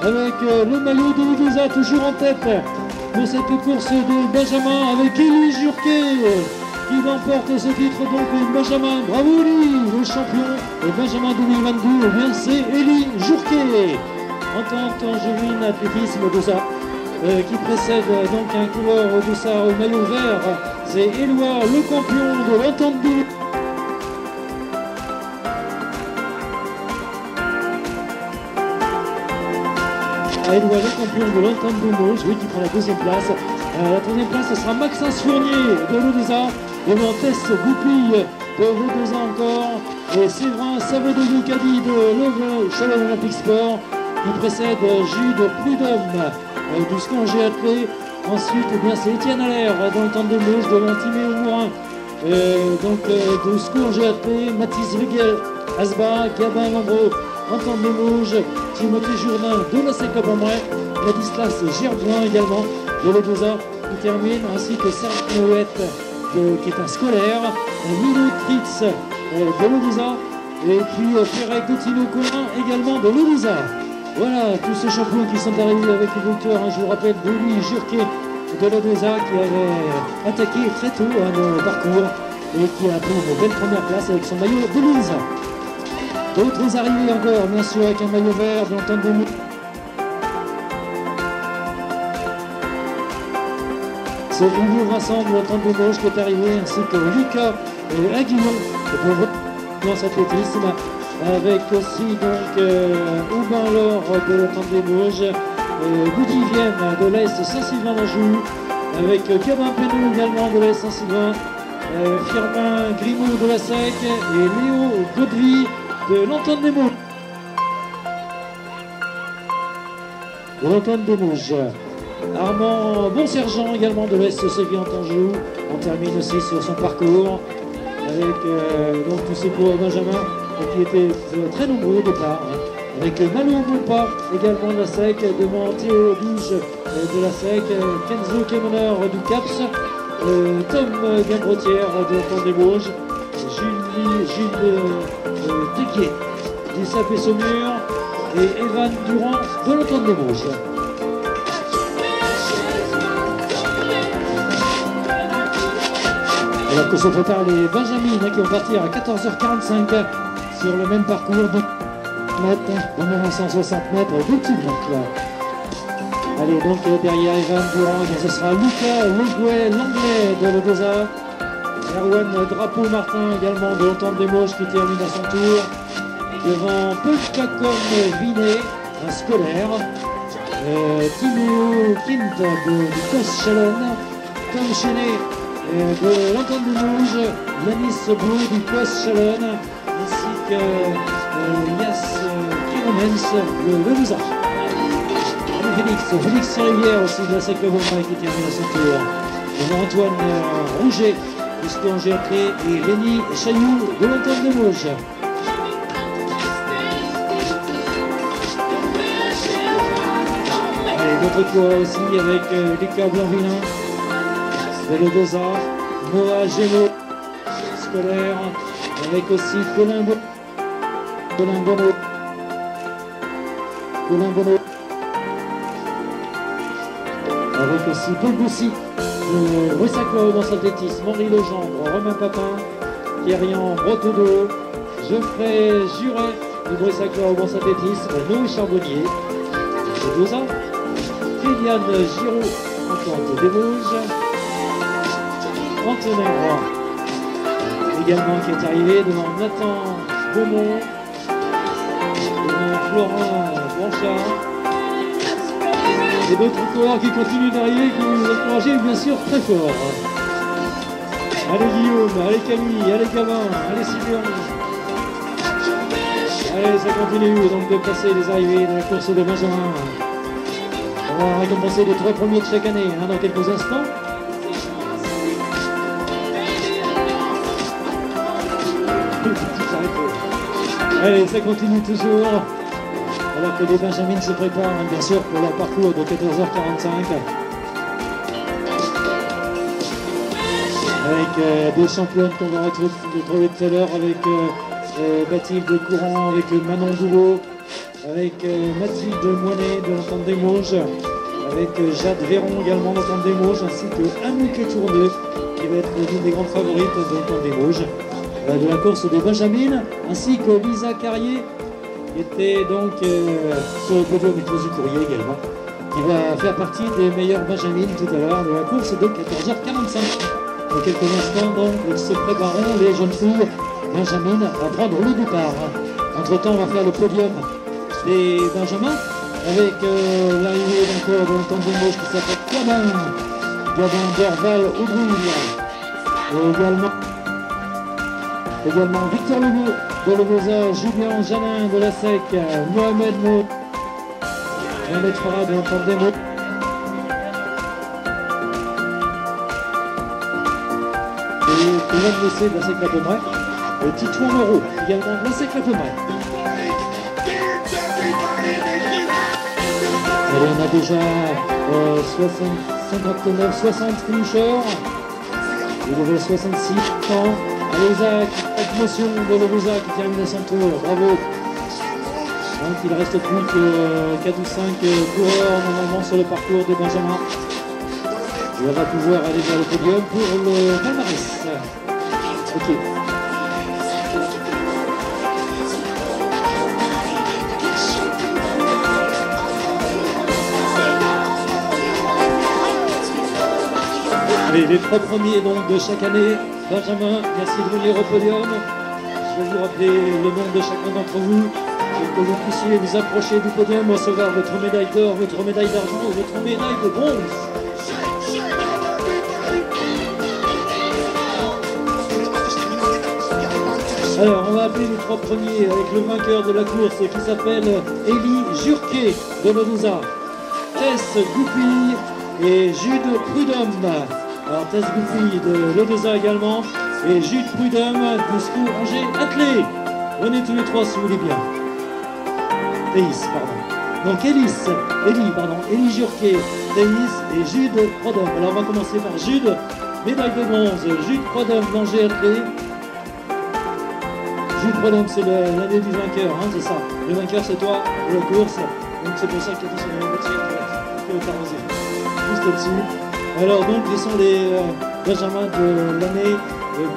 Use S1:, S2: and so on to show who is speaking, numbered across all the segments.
S1: avec le maillot de Louisa toujours en tête de cette course de Benjamin avec Élie Jurquet qui remporte ce titre. Donc Benjamin, bravo Élie, le champion Benjamin 2022, eh bien c'est Élie Jurquet. Entente Angevine athlétisme de ça qui précède donc un coureur de ça au maillot vert, c'est Éloi le campion de l'entente de Éloi le campion de l'entente de Mauges, oui, qui prend la deuxième place. La troisième place, ce sera Maxence Fournier de l'Odesa, devant Tess Goupille de l'Odesa encore, et Séverin Savedo Cadi de l'Ove Chalon Olympique Sport, qui précède Jude Prudhomme du Scongé Athlé. Ensuite, eh bien, c'est Étienne Allaire dans l'entente de Mauges, devant Timéo Mourin, donc de Scongé Athlé, Mathis Riguel, Asba, Gabin Lambreau, entente de Mauges, Timothée Jourdain de la Sécabambray, Ladislas Gerboin également de l'Odesa qui termine, ainsi que Serge Noët qui est un scolaire, Milo Tritz de l'Odesa, et puis Ferrec Gautino Colin également de l'Odesa. Voilà tous ces champions qui sont arrivés avec le victoire, je vous rappelle, Élie Jurquet de l'Odesa qui avait attaqué très tôt le parcours et qui a pris une belle première place avec son maillot de l'Odesa. D'autres arrivées encore, bien sûr, avec un maillot vert de l'entente de Mauges. C'est Hugo Vincent de l'entente de Mauges qui est arrivé, ainsi que Lucas Aguillon de l'Ance Athlétisme, avec aussi donc Aubin Laure de l'entente de Mauges, Goudivienne de l'AS Saint-Sylvain d'Anjou, avec Gabin Pénou également de l'AS Saint-Sylvain, Firmin Grimaud de la SEC et Léo Godevy de l'entente des Mauges. De l'entente des Mauges. Armand Bonsergent également de l'ES Séville Anjou. On termine aussi sur son parcours avec donc tous ces coureurs Benjamin qui étaient très nombreux au départ. Avec Malo Moupa également de la SEC, devant Théo Douche de la SEC, Kenzo Kemoner du CAPS, Tom Gambrotière de l'entente des Mauges, Gilles Tequier du SAP Saumur et Evan Durand de l'entente des Mauges. Alors que se préparent les Benjamines qui vont partir à 14h45 sur le même parcours de mètres, de 160 mètres d'ultime. Allez, donc derrière Evan Durand, ce sera Lucas Legouet l'anglais de l'Odesa. Erwan Drapeau-Martin également de l'entente des Mauges qui termine à son tour. Devant Peucacom Vinet, un scolaire. Timéo Kint du COS Chalonne. Tom Chenet de l'entente des Mauges. Yanis Blou du COS Chalonne. Ainsi que Yas Kironens de l'Odesa. Félix Rivière aussi de la SEC Beaumont qui termine à son tour. Devant Antoine Rouget du Scongé Athlé et Lenny Chailloux de l'entente des Mauges. Allez, d'autres coureurs aussi avec Lucas Blanc-Villain de l'Odesa, Noah Gémeaux, scolaire, avec aussi Colin Bonneau, avec aussi Paul Boussy de Bruxaclo dans l'athlétisme, Henri Legendre, Romain Papin, Pierrian Brotteau, Geoffrey Juret de Bruxaclo dans l'athlétisme, Noé Charbonnier de Dosa, Kéliane Giraud en des Mauges, Antonin Roy également qui est arrivé devant Nathan Beaumont, devant Florent Blanchard. Et d'autres coureurs qui continuent d'arriver, qui vont nous encourager bien sûr très fort. Allez Guillaume, allez Camille, allez Gavin, allez Sylvain. Allez, ça continue donc de passer les arrivées de la course de Benjamin. On va récompenser les 3 premiers de chaque année dans quelques instants. Allez, ça continue toujours. Alors que les Benjamines se préparent, bien sûr, pour leur parcours de 14h45. Avec des championnes qu'on va retrouver tout à l'heure, avec Bathilde Courant, avec Manon Douveau, avec Mathilde Moinet de l'Entente des Mauges, avec Jade Véron également de l'Entente des Mauges, ainsi que Anouk Tourneux, qui va être l'une des grandes favorites de l'Entente des Mauges, de la course des Benjamines, ainsi que Lisa Carrier, qui était donc sur le podium du Clos du Courrier également, qui va faire partie des meilleures Benjamines tout à l'heure de la course de 14h45. Dans quelques instants, donc, ils se prépareront, les jeunes filles Benjamines, à prendre le départ. Entre-temps, on va faire le podium des Benjamins, avec l'arrivée encore de l'Entente des Mauges qui s'appelle Gabin Dorval Aubrouille, et également Victor Legault de Levosa, Julien Janin de la SEC, Mohamed Farah de l'Entente des Mauges. Et Hélène Messé de la SEC La Pommeraye, et Titouan Moreau également de la SEC La Pommeraye. Allez, on a déjà 60 finishers. Il avait 66 ans. Alosa, motion de Levosa qui termine son tour. Bravo. Donc il ne reste plus que 4 ou 5 coureurs normalement sur le parcours des Benjamins. Et on va pouvoir aller vers le podium pour le palmarès. Ok. Allez, les 3 premiers donc de chaque année. Benjamin, merci de venir au podium. Je vais vous rappeler le nom de chacun d'entre vous pour que vous puissiez vous approcher du podium, recevoir votre médaille d'or, votre médaille d'argent ou votre médaille de bronze. Alors, on va appeler les 3 premiers avec le vainqueur de la course qui s'appelle Élie Jurquet de Levosa, Tess Goupille et Jude Prudhomme. Alors Tess Goupille de Levosa également et Jude Prudhomme du Secours Angers Attelé. Venez tous les 3 si vous voulez bien. Donc Élie Jurquet, Théis et Jude Prudhomme. Alors on va commencer par Jude, médaille de bronze, Jude Prudhomme d'Angers Attelé. Jude Prudhomme, c'est l'année du vainqueur, hein, c'est ça. Le vainqueur, c'est toi de la course. Donc c'est pour ça qu'il y a sur la voiture qui est arrosé. Juste au-dessus. Alors donc, ce sont les Benjamins de l'année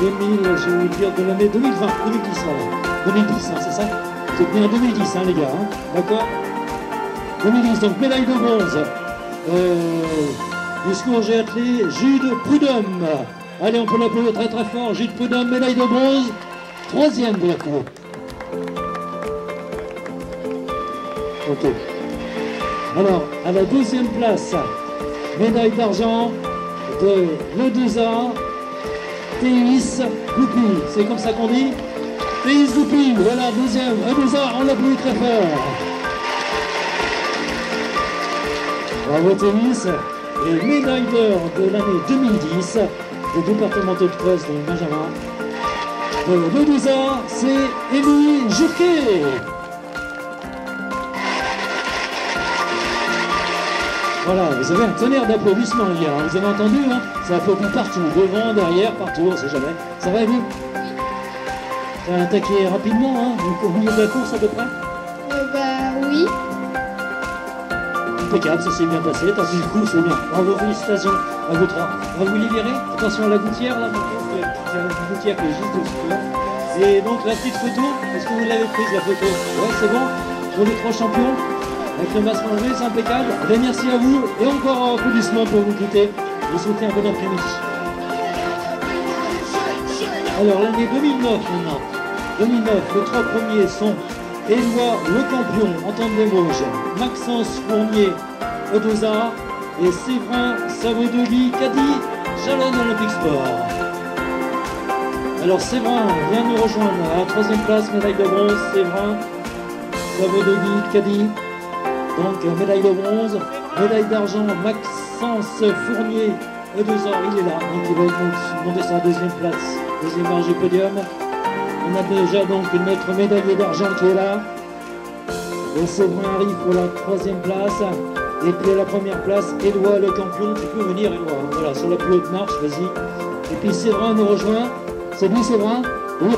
S1: 2000, je vais vous dire de l'année 2020, 2010, voilà. 2010, hein, c'est ça? C'est bien 2010, hein, les gars, hein, d'accord? 2010, donc médaille de bronze. Du Secours Angers Attelé, Jude Prudhomme. Allez, on peut l'applaudir très très fort. Jude Prudhomme, médaille de bronze. 3e de la cour. Ok. Alors, à la 2e place, médaille d'argent de Ledoza, Théis Goupille. C'est comme ça qu'on dit? Théis Goupille, voilà, 2e. Ledoza, on l'applaudit très fort. Bravo Théis. Et médaille d'or de l'année 2010, des départementaux de Creuse de Benjamin. De Ledoza, c'est Élie Jurquet. Voilà, vous avez un tonnerre d'applaudissements, les gars. Vous avez entendu, hein? Ça applaudit partout, devant, derrière, partout, on sait jamais. Ça va, vous? T'as attaqué rapidement, hein? Au milieu de la course, à peu près?
S2: Oui.
S1: Impeccable, ça s'est bien passé. T'as vu le coup, c'est bien. Bravo, félicitations à vous 3. On va vous libérer. Attention à la gouttière, là, maintenant. Il y a une gouttière qui est juste dessus, là. Et donc, la petite photo, est-ce que vous l'avez prise, la photo? Ouais, c'est bon? Pour les 3 champions? Avec le masque enlevé, c'est impeccable. Ben, merci à vous et encore applaudissements pour vous quitter. Je vous souhaite un bon après-midi. Alors l'année 2009 maintenant. 2009, les 3 premiers sont Éloi Lecampion, Entente des Mauges, Maxence Fournier, Ledoza et Séverin Savodoli, Caddy, Jalon Olympique Sport. Alors Séverin vient nous rejoindre à la 3e place, médaille de bronze, Séverin Savodoli, Caddy. Donc médaille de bronze, médaille d'argent, Maxence Fournier, Ledoza, il est là, donc il va demander sa 2e place, 2e marge du podium. On a déjà donc notre médaillé d'argent qui est là. Et Séverin arrive pour la 3e place. Et puis à la 1re place, Éloi Lecampion, tu peux venir Éloi, voilà, sur la plus haute marche, vas-y. Et puis Séverin nous rejoint. C'est lui Séverin? Oui.